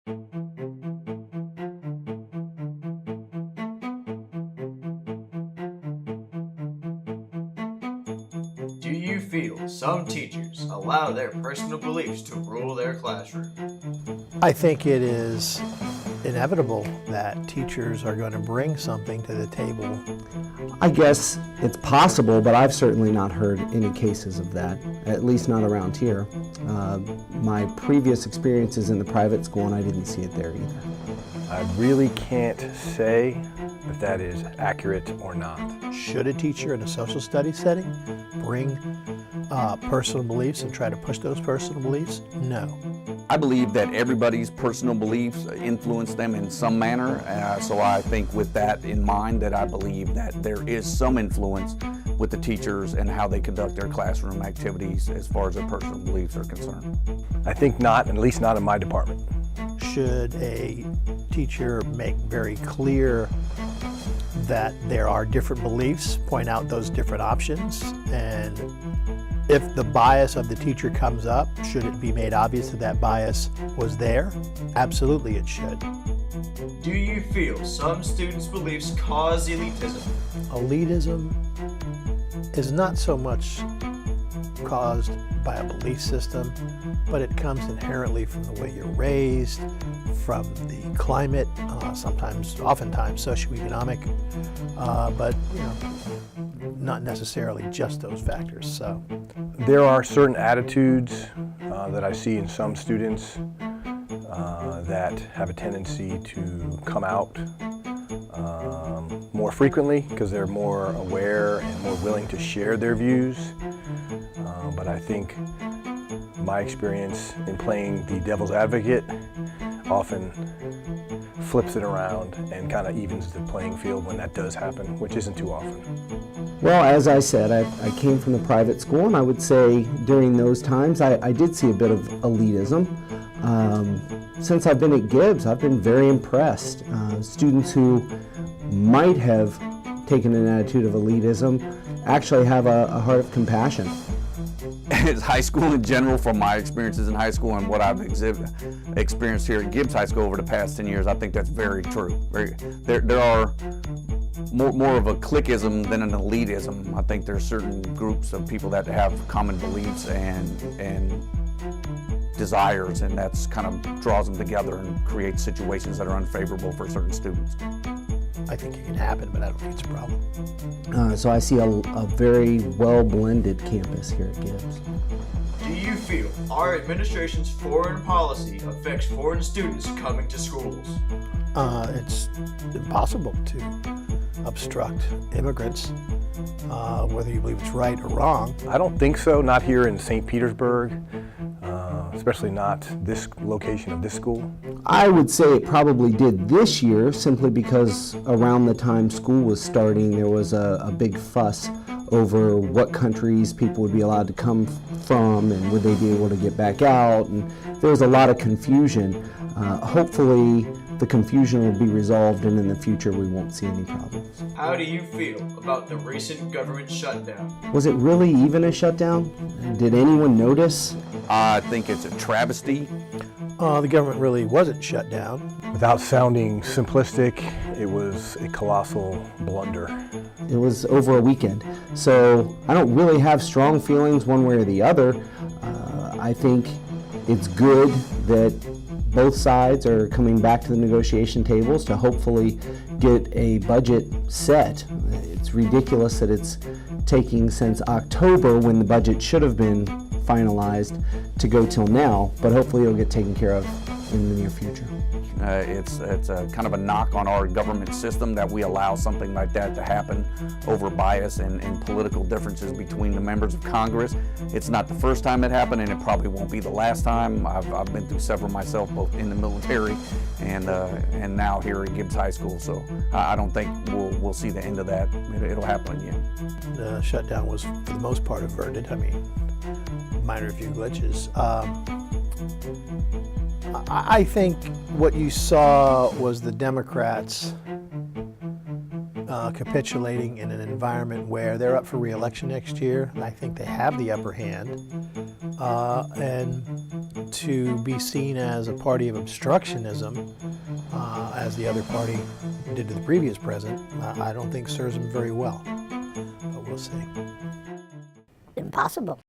Do you feel some teachers allow their personal beliefs to rule their classroom? I think it is inevitable that teachers are going to bring something to the table. I guess it's possible, but I've certainly not heard any cases of that, at least not around here. My previous experiences in the private school, and I didn't see it there either. I really can't say if that is accurate or not. Should a teacher in a social studies setting bring personal beliefs and try to push those personal beliefs? No. I believe that everybody's personal beliefs influence them in some manner, so I think with that in mind that I believe that there is some influence with the teachers and how they conduct their classroom activities as far as their personal beliefs are concerned. I think not, at least not in my department. Should a teacher make very clear that there are different beliefs, point out those different options, and if the bias of the teacher comes up, should it be made obvious that that bias was there? Absolutely it should. Do you feel some students' beliefs cause elitism? Elitism is not so much caused by a belief system, but it comes inherently from the way you're raised, from the climate, oftentimes socioeconomic, but not necessarily just those factors. So there are certain attitudes that I see in some students that have a tendency to come out more frequently because they're more aware and more willing to share their views. But I think my experience in playing the devil's advocate often flips it around and kind of evens the playing field when that does happen, which isn't too often. Well, as I said, I came from the private school, and I would say during those times I did see a bit of elitism. Since I've been at Gibbs, I've been very impressed. Students who might have taken an attitude of elitism actually have a heart of compassion. As high school in general, from my experiences in high school and what I've experienced here at Gibbs High School over the past 10 years, I think that's very true. There are more of a cliquism than an elitism. I think there's certain groups of people that have common beliefs and desires, and that's kind of draws them together and creates situations that are unfavorable for certain students. I think it can happen, but I don't think it's a problem. So I see a very well-blended campus here at Gibbs. Do you feel our administration's foreign policy affects foreign students coming to schools? It's impossible to obstruct immigrants, whether you believe it's right or wrong. I don't think so, not here in St. Petersburg, especially not this location of this school. I would say it probably did this year, simply because around the time school was starting, there was a big fuss over what countries people would be allowed to come from and would they be able to get back out, and there was a lot of confusion. Hopefully the confusion will be resolved, and in the future we won't see any problems. How do you feel about the recent government shutdown? Was it really even a shutdown? Did anyone notice? I think it's a travesty. The government really wasn't shut down. Without sounding simplistic, it was a colossal blunder. It was over a weekend, so I don't really have strong feelings one way or the other. I think it's good that both sides are coming back to the negotiation tables to hopefully get a budget set. It's ridiculous that it's taking since October, when the budget should have been finalized, to go till now, but hopefully it'll get taken care of in the near future. It's a kind of a knock on our government system that we allow something like that to happen over bias and political differences between the members of Congress. It's not the first time it happened, and it probably won't be the last time. I've been through several myself, both in the military and now here at Gibbs High School. So I don't think we'll see the end of that. It'll happen again. The shutdown was, for the most part, averted. I mean, minor few glitches. I think what you saw was the Democrats capitulating in an environment where they're up for re-election next year. I think they have the upper hand, and to be seen as a party of obstructionism, as the other party did to the previous president, I don't think serves him very well. But we'll see. Impossible.